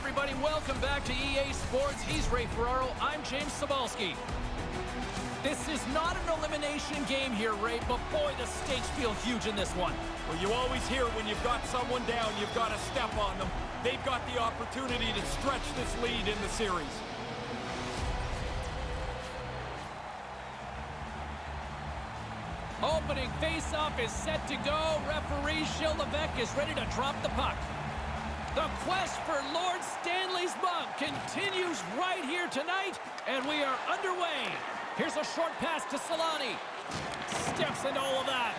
everybody. Welcome back to EA Sports. He's Ray Ferraro. I'm James Cebulski. This is not an elimination game here, Ray, but boy, the stakes feel huge in this one. Well, you always hear when you've got someone down, you've got to step on them. They've got the opportunity to stretch this lead in the series. Opening face-off is set to go. Referee Shilevec is ready to drop the puck. The quest for Lord Stanley's mug continues right here tonight, and we are underway. Here's a short pass to Solani. Steps into all of that.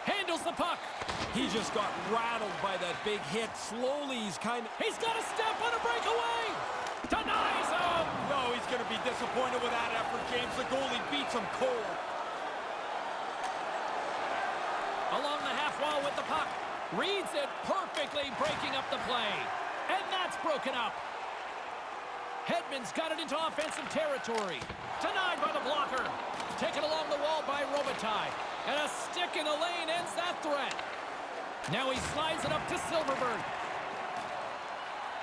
Handles the puck. He just got rattled by that big hit. Slowly, he's got a step on a breakaway. Denies him. No, he's going to be disappointed with that effort, James. The goalie beats him cold. Along the half wall with the puck. Reads it perfectly, breaking up the play. And that's broken up. Hedman's got it into offensive territory. Denied by the blocker. Taken along the wall by Robitaille. And a stick in the lane ends that threat. Now he slides it up to Silverberg.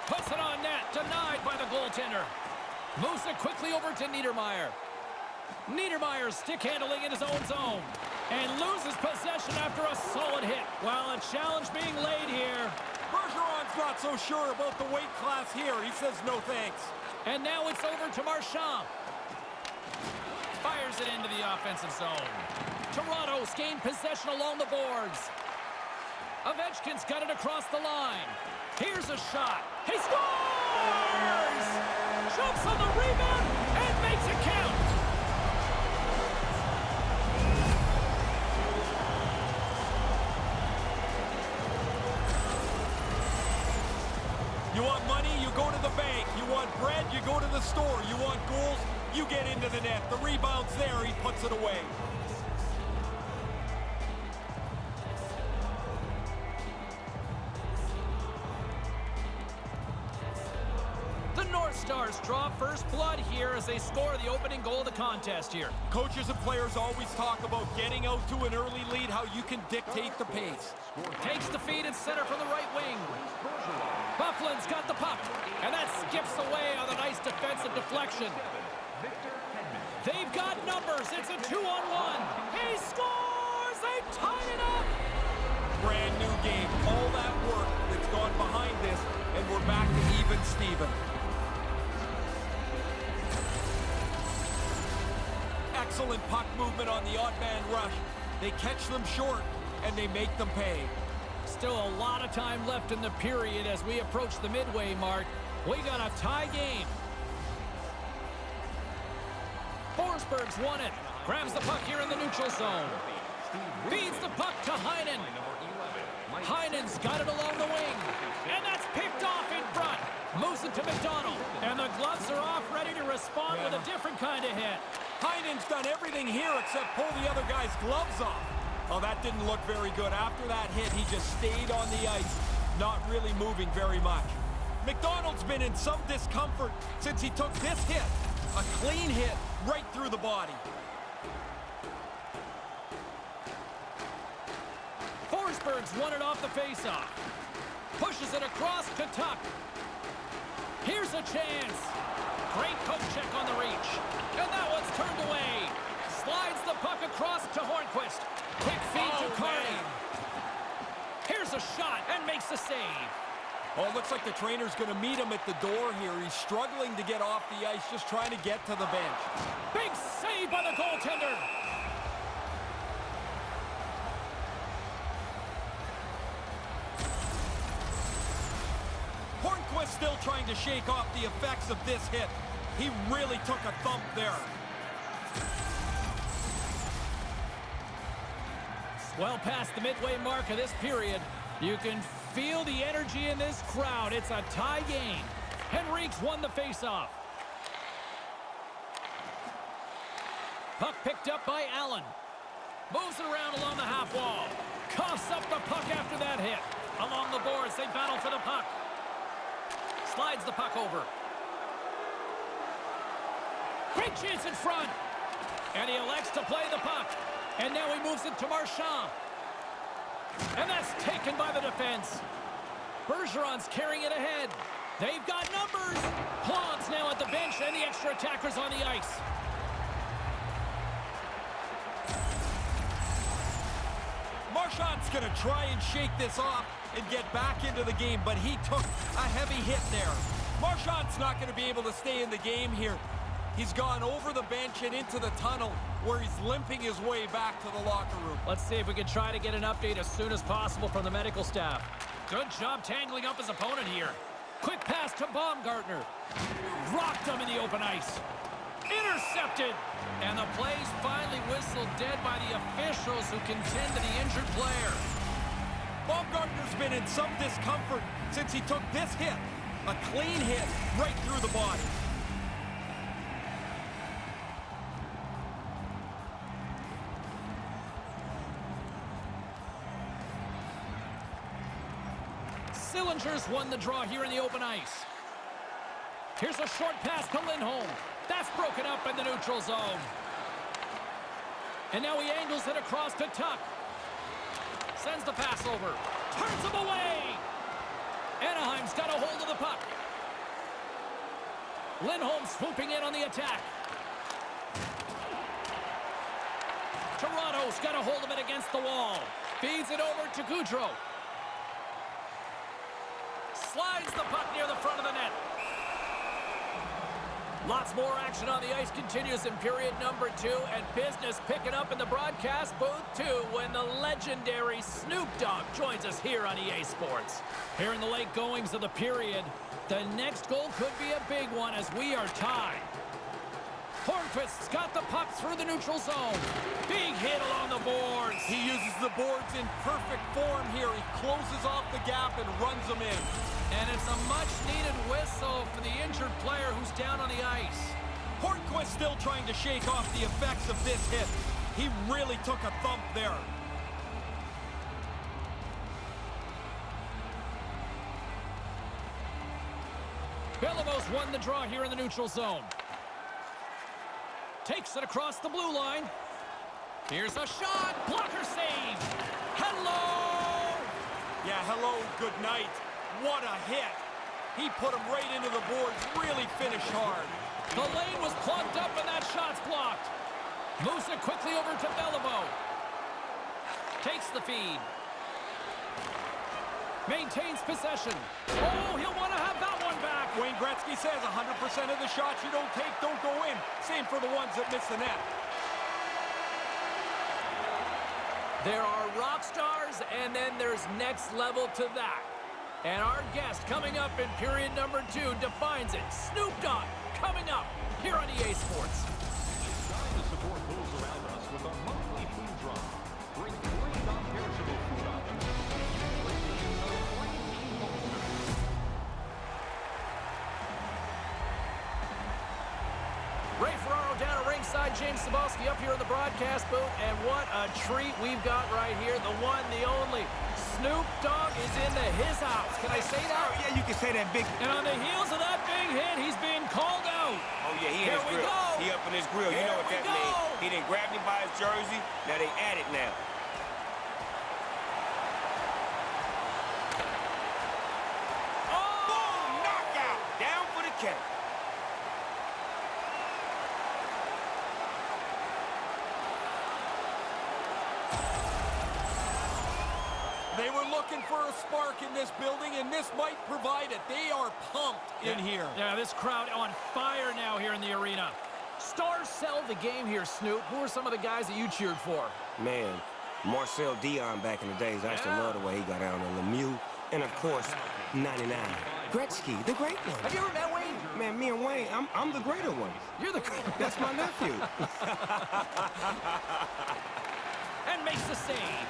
Puts it on net. Denied by the goaltender. Moves it quickly over to Niedermayer. Niedermayer stick handling in his own zone. And loses possession after a solid hit. Well, a challenge being laid here. Bergeron's not so sure about the weight class here. He says no thanks. And now it's over to Marchand. Fires it into the offensive zone. Toronto's gained possession along the boards. Ovechkin's got it across the line. Here's a shot. He scores! Jumps on the rebound and makes it count. You want money, you go to the bank. You want bread, you go to the store. You want goals, you get into the net. The rebound's there, he puts it away. The North Stars draw first blood here as they score the opening goal of the contest here. Coaches and players always talk about getting out to an early lead, how you can dictate the pace. Takes the feed at center from the right wing. Bufflin's got the puck, and that skips away on a nice defensive deflection. They've got numbers. It's a 2-on-1. He scores! They've tied it up! Brand new game. All that work that's gone behind this, and we're back to even Steven. Excellent puck movement on the odd man rush. They catch them short, and they make them pay. Still a lot of time left in the period as we approach the midway mark. We got a tie game. Forsberg's won it. Grabs the puck here in the neutral zone. Feeds the puck to Heinen. Heinen's got it along the wing. And that's picked off in front. Moves it to McDonald. And the gloves are off, ready to respond with a different kind of hit. Heinen's done everything here except pull the other guy's gloves off. Oh, that didn't look very good. After that hit, he just stayed on the ice, not really moving very much. McDonald's been in some discomfort since he took this hit. A clean hit right through the body. Forsberg's won it off the faceoff. Pushes it across to Tuck. Here's a chance. Great poke check on the reach. And that one's turned away. Slides the puck across to Hornquist. Quick feed to Carney. Here's a shot and makes the save. Oh, it looks like the trainer's going to meet him at the door here. He's struggling to get off the ice, just trying to get to the bench. Big save by the goaltender. Hornquist still trying to shake off the effects of this hit. He really took a thump there. Well past the midway mark of this period, you can feel the energy in this crowd. It's a tie game. Henrique's won the faceoff. Puck picked up by Allen. Moves it around along the half wall. Coughs up the puck after that hit. Along the boards, they battle for the puck. Slides the puck over. Great chance in front. And he elects to play the puck. And now he moves it to Marchand. And that's taken by the defense. Bergeron's carrying it ahead. They've got numbers. Plon's now at the bench, and the extra attackers on the ice. Marchand's going to try and shake this off and get back into the game, but he took a heavy hit there. Marchand's not going to be able to stay in the game here. He's gone over the bench and into the tunnel where he's limping his way back to the locker room. Let's see if we can try to get an update as soon as possible from the medical staff. Good job tangling up his opponent here. Quick pass to Baumgartner. Rocked him in the open ice. Intercepted. And the play's finally whistled dead by the officials who contend to the injured player. Baumgartner's been in some discomfort since he took this hit. A clean hit right through the body. Sillinger's won the draw here in the open ice. Here's a short pass to Lindholm. That's broken up in the neutral zone. And now he angles it across to Tuck. Sends the pass over. Turns him away. Anaheim's got a hold of the puck. Lindholm swooping in on the attack. Toronto's got a hold of it against the wall. Feeds it over to Gaudreau. Slides the puck near the front of the net. Lots more action on the ice continues in period number 2, and business picking up in the broadcast booth too when the legendary Snoop Dogg joins us here on EA Sports. Here in the late goings of the period, the next goal could be a big one as we are tied. Hornquist's got the puck through the neutral zone. Big hit along the boards. He uses the boards in perfect form here. He closes off the gap and runs them in. And it's a much-needed whistle for the injured player who's down on the ice. Hornquist still trying to shake off the effects of this hit. He really took a thump there. Belavos won the draw here in the neutral zone. Takes it across the blue line. Here's a shot. Blocker save. Hello! Yeah, hello, good night. What a hit. He put him right into the boards. Really finished hard. The lane was plugged up and that shot's blocked. Moves it quickly over to Beliveau. Takes the feed. Maintains possession. Oh, he'll want to have that one back. Wayne Gretzky says 100% of the shots you don't take don't go in. Same for the ones that miss the net. There are rock stars, and then there's next level to that. And our guest coming up in period number 2 defines it. Snoop Dogg coming up here on EA Sports. It's time to support those around us with our monthly food drive. Bring 3 non-perishable food items. Ray Ferraro down at ringside, James Cebulski up here in the broadcast booth, and what a treat we've got right here. The one, the only, Snoop Dogg is in his house. Can I say that? Oh, yeah, you can say that big. And on the heels of that big hit, he's being called out. Oh, yeah, he in Here his we grill. go. He up in his grill. You Here know what we that go. means. He done grabbed him by his jersey. Now they at it now. Oh! Boom! Knockout! Down for the count. They were looking for a spark in this building, and this might provide it. They are pumped in here. Yeah, this crowd on fire now here in the arena. Stars sell the game here, Snoop. Who are some of the guys that you cheered for? Man, Marcel Dion back in the days. I used to love the way he got down on Lemieux. And, of course, 99. Gretzky, the great one. Have you ever met Wayne? Man, me and Wayne, I'm the greater one. You're the... That's my nephew. And makes the save.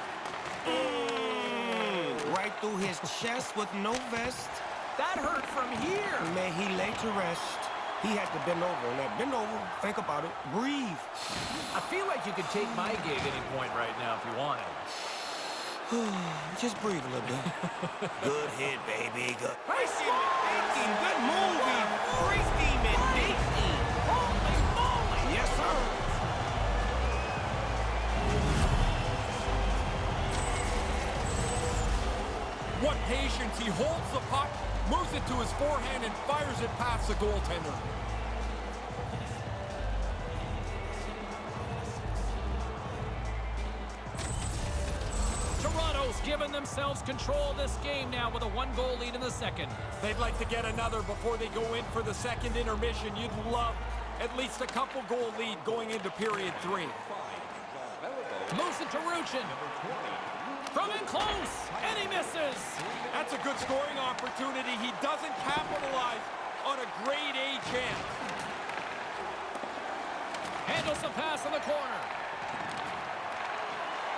Right through his chest with no vest. That hurt from here. Man, he laid to rest. He had to bend over. And that bend over, think about it, breathe. I feel like you could take my gig any point right now if you wanted. Just breathe a little bit. Good hit, baby. Good. Hey, Thinking, good movie. Free steaming, thinking. holy moly! Yes, sir. What patience. He holds the puck, Moves it to his forehand and fires it past the goaltender. Toronto's given themselves control of this game now with a 1-goal lead in the second. They'd like to get another before they go in for the second intermission. You'd love at least a couple goal lead going into period 3. Moves it to Ruchin. From in close, and he misses. That's a good scoring opportunity. He doesn't capitalize on a grade A chance. Handles the pass in the corner.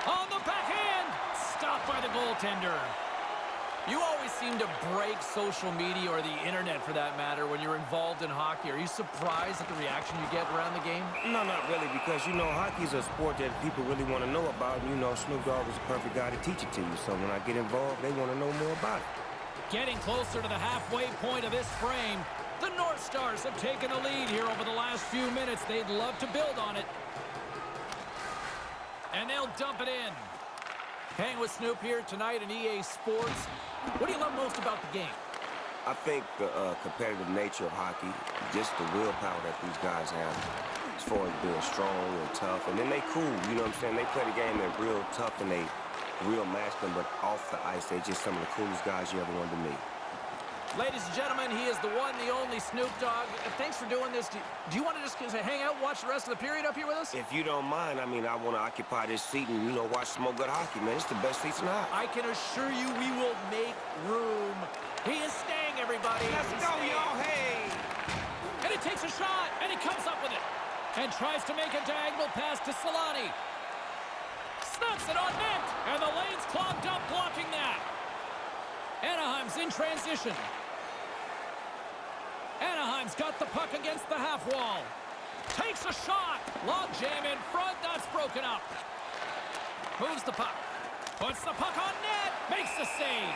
On the backhand. Stopped by the goaltender. You always seem to break social media or the internet for that matter when you're involved in hockey. Are you surprised at the reaction you get around the game? No, not really, because, you know, hockey's a sport that people really want to know about. And, you know, Snoop Dogg is the perfect guy to teach it to you. So when I get involved, they want to know more about it. Getting closer to the halfway point of this frame, the North Stars have taken the lead here over the last few minutes. They'd love to build on it. And they'll dump it in. Hanging with Snoop here tonight in EA Sports. What do you love most about the game? I think the competitive nature of hockey, just the willpower that these guys have as far as being strong and tough. And then they cool, you know what I'm saying? They play the game, they're real tough and they real masculine, but off the ice, they're just some of the coolest guys you ever wanted to meet. Ladies and gentlemen, he is the one, the only Snoop Dogg. Thanks for doing this. Do you want to just hang out and watch the rest of the period up here with us? If you don't mind, I mean, I want to occupy this seat and, you know, watch some more good hockey, man. It's the best seats in the house. I can assure you we will make room. He is staying, everybody. Let's go, y'all. Hey! And he takes a shot, and he comes up with it. And tries to make a diagonal pass to Solani. Snaps it on net, and the lane's clogged up blocking that. Anaheim's in transition. Anaheim's got the puck against the half wall. Takes a shot. Log jam in front. That's broken up. Moves the puck. Puts the puck on net. Makes the save.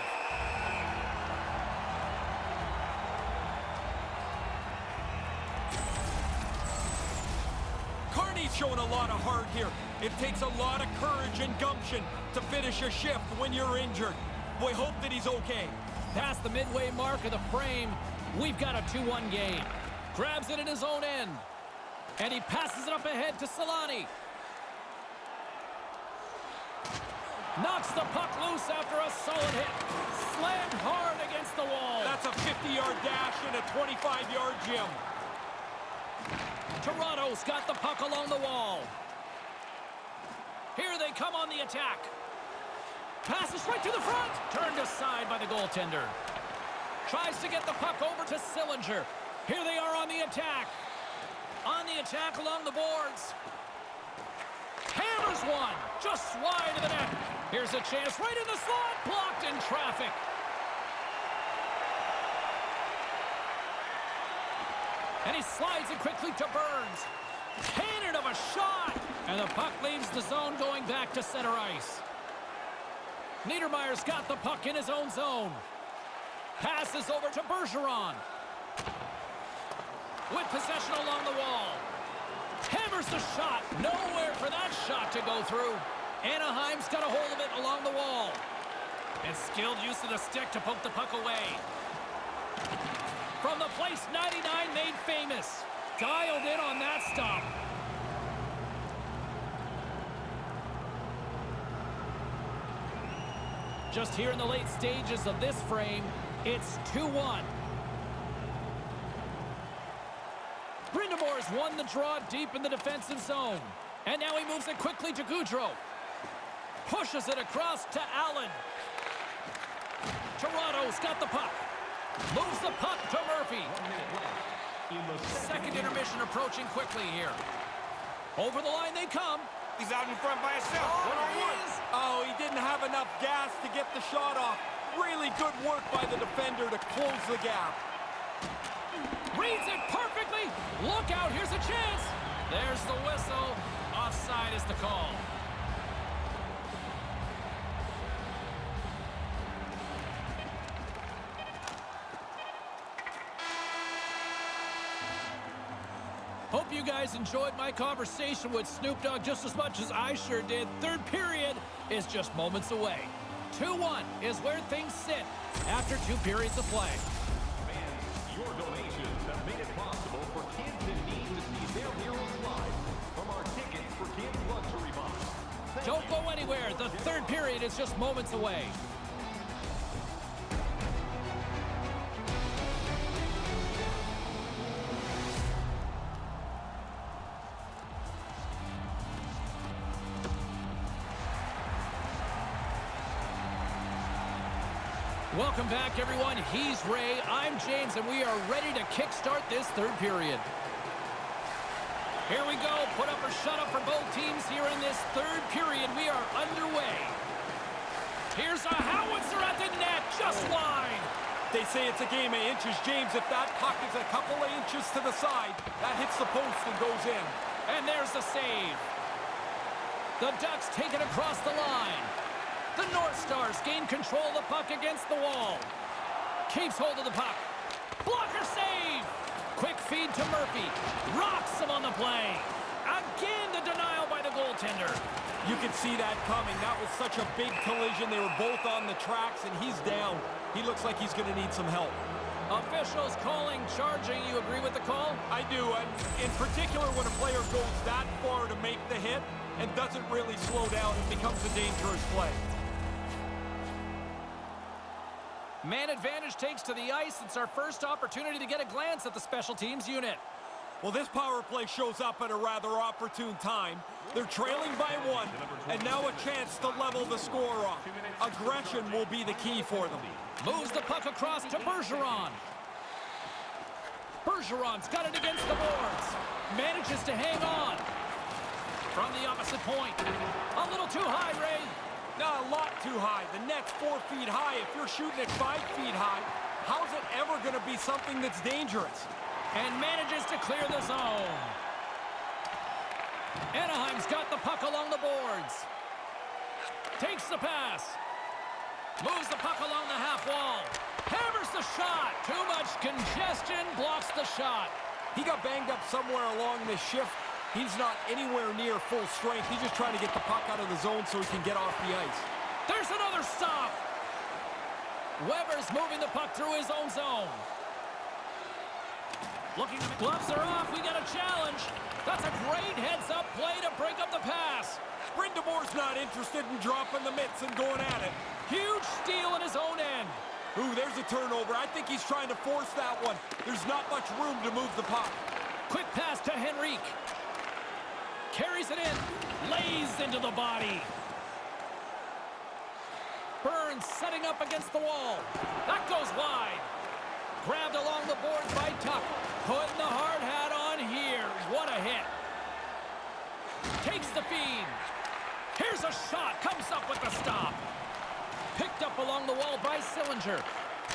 Carney's showing a lot of heart here. It takes a lot of courage and gumption to finish a shift when you're injured. We hope that he's okay. Past the midway mark of the frame, we've got a 2-1 game. Grabs it in his own end. And he passes it up ahead to Solani. Knocks the puck loose after a solid hit. Slammed hard against the wall. That's a 50-yard dash in a 25-yard gym. Toronto's got the puck along the wall. Here they come on the attack. Passes right to the front. Turned aside by the goaltender. Tries to get the puck over to Sillinger. Here they are on the attack. On the attack along the boards. Hammers one. Just wide of the net. Here's a chance right in the slot. Blocked in traffic. And he slides it quickly to Burns. Cannon of a shot. And the puck leaves the zone going back to center ice. Niedermayer's got the puck in his own zone. Passes over to Bergeron. With possession along the wall. Hammers the shot. Nowhere for that shot to go through. Anaheim's got a hold of it along the wall. And skilled use of the stick to poke the puck away. From the place 99 made famous. Dialed in on that stop. Just here in the late stages of this frame, it's 2-1. Brindamore's won the draw deep in the defensive zone. And now he moves it quickly to Goudreau. Pushes it across to Allen. Toronto's got the puck. Moves the puck to Murphy. Second intermission approaching quickly here. Over the line they come. He's out in front by himself. One-on-one. Oh, he didn't have enough gas to get the shot off. Really good work by the defender to close the gap. Reads it perfectly. Look out, here's a chance. There's the whistle. Offside is the call. Hope you guys enjoyed my conversation with Snoop Dogg just as much as I sure did. Third period is just moments away. 2-1 is where things sit after 2 periods of play. Your donations have made it possible for kids in need to see their heroes live from our Tickets for Kids luxury box. Don't go anywhere. The third period is just moments away. Welcome back, everyone. He's Ray, I'm James, and we are ready to kickstart this third period. Here we go. Put up or shut up for both teams here in this third period. We are underway. Here's a howitzer at the net, just wide. They say it's a game of inches, James. If that puck is a couple of inches to the side, that hits the post and goes in. And there's the save. The Ducks take it across the line. The North Stars gain control of the puck against the wall. Keeps hold of the puck. Blocker save. Quick feed to Murphy. Rocks him on the play. Again, the denial by the goaltender. You can see that coming. That was such a big collision. They were both on the tracks, and he's down. He looks like he's going to need some help. Officials calling charging. You agree with the call? I do, and in particular when a player goes that far to make the hit and doesn't really slow down, it becomes a dangerous play. Man advantage takes to the ice. It's our first opportunity to get a glance at the special teams unit. Well, this power play shows up at a rather opportune time. They're trailing by one, and now a chance to level the score off. Aggression will be the key for them. Moves the puck across to Bergeron. Bergeron's got it against the boards. Manages to hang on. From the opposite point. A little too high, Ray. Not a lot too high. The net's 4 feet high. If you're shooting at 5 feet high, how's it ever going to be something that's dangerous? And manages to clear the zone. Anaheim's got the puck along the boards. Takes the pass. Moves the puck along the half wall. Hammers the shot. Too much congestion. Blocks the shot. He got banged up somewhere along this shift. He's not anywhere near full strength. He's just trying to get the puck out of the zone so he can get off the ice. There's another stop. Weber's moving the puck through his own zone. Looking to... Gloves are off. We got a challenge. That's a great heads-up play to break up the pass. Brindamore's not interested in dropping the mitts and going at it. Huge steal in his own end. Ooh, there's a turnover. I think he's trying to force that one. There's not much room to move the puck. Quick pass to Henrique. Carries it in. Lays into the body. Burns setting up against the wall. That goes wide. Grabbed along the boards by Tuck. Putting the hard hat on here. What a hit. Takes the feed. Here's a shot. Comes up with the stop. Picked up along the wall by Sillinger.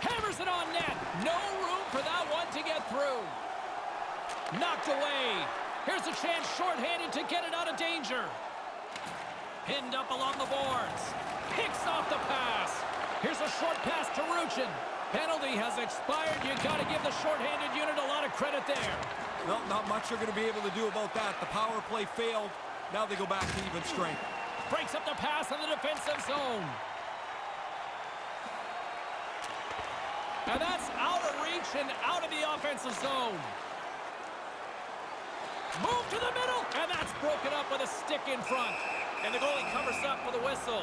Hammers it on net. No room for that one to get through. Knocked away. Here's a chance shorthanded to get it out of danger. Pinned up along the boards. Picks off the pass. Here's a short pass to Ruchin. Penalty has expired. You got to give the shorthanded unit a lot of credit there. Well, not much they're going to be able to do about that. The power play failed. Now they go back to even strength. Breaks up the pass in the defensive zone. And that's out of reach and out of the offensive zone. Move to the middle, and that's broken up with a stick in front. And the goalie covers up for the whistle.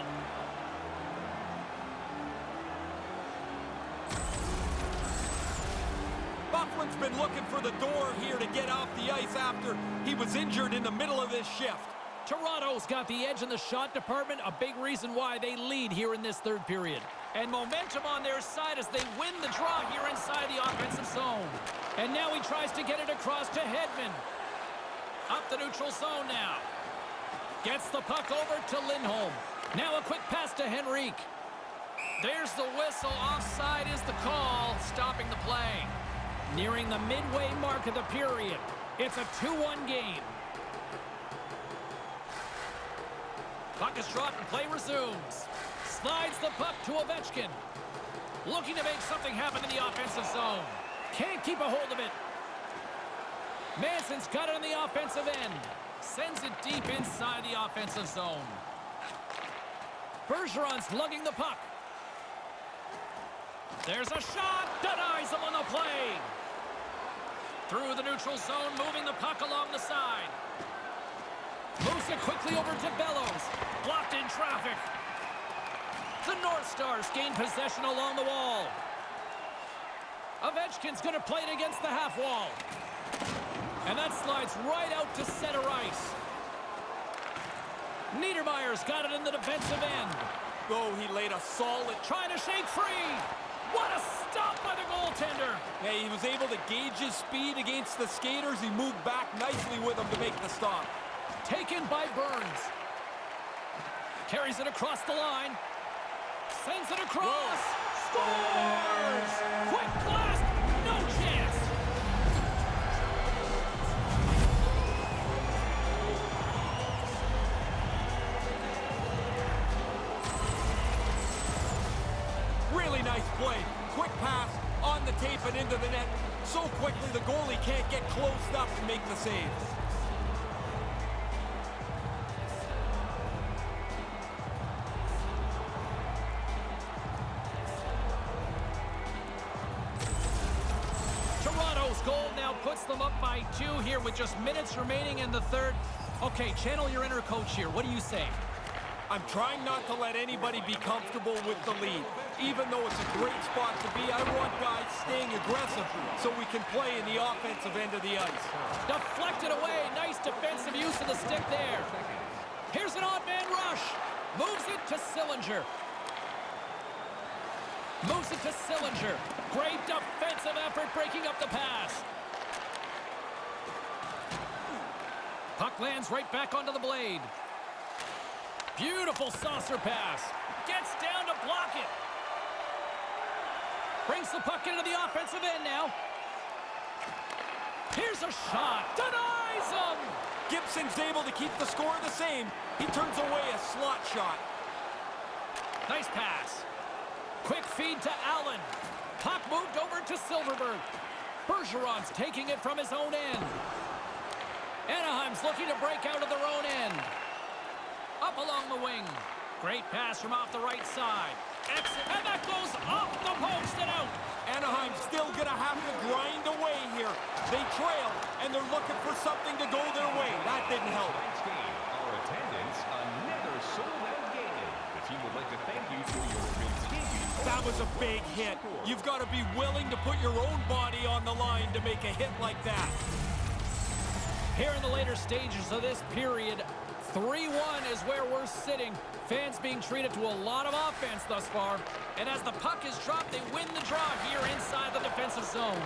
Bufflin's been looking for the door here to get off the ice after he was injured in the middle of this shift. Toronto's got the edge in the shot department, a big reason why they lead here in this third period. And momentum on their side as they win the draw here inside the offensive zone. And now he tries to get it across to Hedman. Up the neutral zone now. Gets the puck over to Lindholm. Now a quick pass to Henrique. There's the whistle. Offside is the call, stopping the play. Nearing the midway mark of the period. It's a 2-1 game. Puck is dropped and play resumes. Slides the puck to Ovechkin. Looking to make something happen in the offensive zone. Can't keep a hold of it. Manson's got it on the offensive end. Sends it deep inside the offensive zone. Bergeron's lugging the puck. There's a shot. Denies him on the play. Through the neutral zone, moving the puck along the side. Moves it quickly over to Bellows. Blocked in traffic. The North Stars gain possession along the wall. Ovechkin's going to play it against the half wall. And that slides right out to center ice. Niedermayer's got it in the defensive end. Oh, he laid a solid... Trying to shake free. What a stop by the goaltender. Yeah, he was able to gauge his speed against the skaters. He moved back nicely with them to make the stop. Taken by Burns. Carries it across the line. Sends it across. Scores! Quick blast. No chance. Really nice play. Quick pass on the tape and into the net. So quickly the goalie can't get closed up and make the save. Toronto's goal now puts them up by 2 here with just minutes remaining in the third. Okay, channel your inner coach here. What do you say? I'm trying not to let anybody be comfortable with the lead. Even though it's a great spot to be, I want guys staying aggressive so we can play in the offensive end of the ice. Deflected away. Nice defensive use of the stick there. Here's an odd man rush. Moves it to Sillinger. Moves it to Sillinger. Great defensive effort breaking up the pass. Puck lands right back onto the blade. Beautiful saucer pass. Gets down to block it. Brings the puck into the offensive end now. Here's a shot. Denies him. Gibson's able to keep the score the same. He turns away a slot shot. Nice pass. Quick feed to Allen. Puck moved over to Silverberg. Bergeron's taking it from his own end. Anaheim's looking to break out of their own end. Up along the wing. Great pass from off the right side. Exit, and that goes off the post and out. Anaheim's still going to have to grind away here. They trail, and they're looking for something to go their way. That didn't help. Tonight's game, our attendance, another sold-out game. The team would like to thank you for your continued... That was a big hit. You've got to be willing to put your own body on the line to make a hit like that. Here in the later stages of this period, 3-1 is where we're sitting. Fans being treated to a lot of offense thus far. And as the puck is dropped, they win the draw here inside the defensive zone.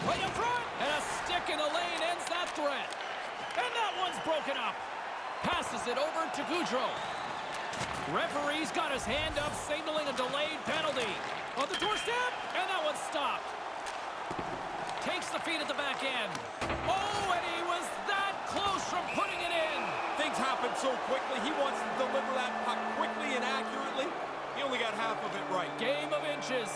Right in front! And a stick in the lane ends that threat. And that one's broken up. Passes it over to Goudreau. Referee's got his hand up, signaling a delayed penalty. On the doorstep, and that one's stopped. Takes the feed at the back end. Oh, and he was that close from putting it in. Things happen so quickly. He wants to deliver that puck quickly and accurately. He only got half of it right. Game of inches.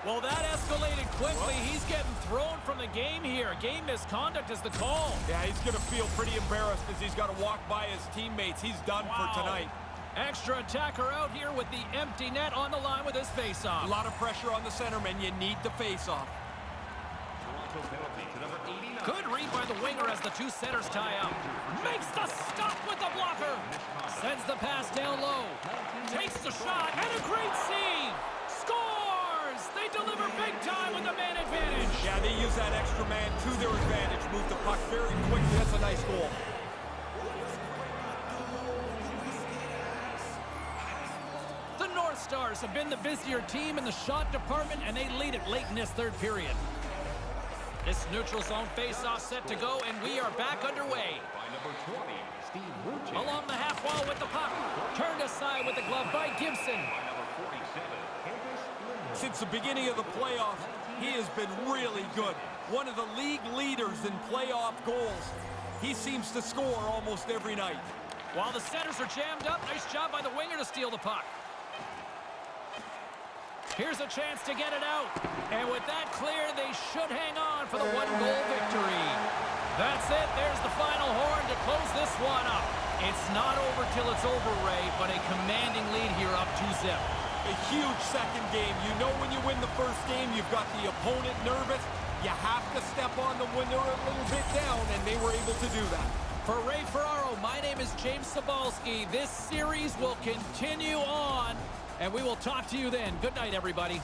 Well, that escalated quickly. He's getting thrown from the game here. Game misconduct is the call. Yeah, he's going to feel pretty embarrassed as he's got to walk by his teammates. He's done for tonight. Extra attacker out here with the empty net on the line with his face-off. A lot of pressure on the centerman. You need the face-off. Toronto penalty to number 89. Good read by the winger as the two centers tie up. Makes the stop with the blocker. Sends the pass down low. Takes the shot, and a great save. Scores! They deliver big time with the man advantage. Yeah, they use that extra man to their advantage. Move the puck very quickly. That's a nice goal. The North Stars have been the busier team in the shot department, and they lead it late in this third period. This neutral zone face-off set to go, and we are back underway. By number 20, Steve Ruchin. Along the half wall with the puck. Turned aside with the glove by Gibson. By number 47, Hampus Lindholm. Since the beginning of the playoffs, he has been really good. One of the league leaders in playoff goals. He seems to score almost every night. While the centers are jammed up, nice job by the winger to steal the puck. Here's a chance to get it out. And with that clear, they should hang on for the one-goal victory. That's it. There's the final horn to close this one up. It's not over till it's over, Ray, but a commanding lead here up 2-0. A huge second game. You know when you win the first game, you've got the opponent nervous. You have to step on them when they're a little bit down, and they were able to do that. For Ray Ferraro, my name is James Cebulski. This series will continue on, and we will talk to you then. Good night, everybody.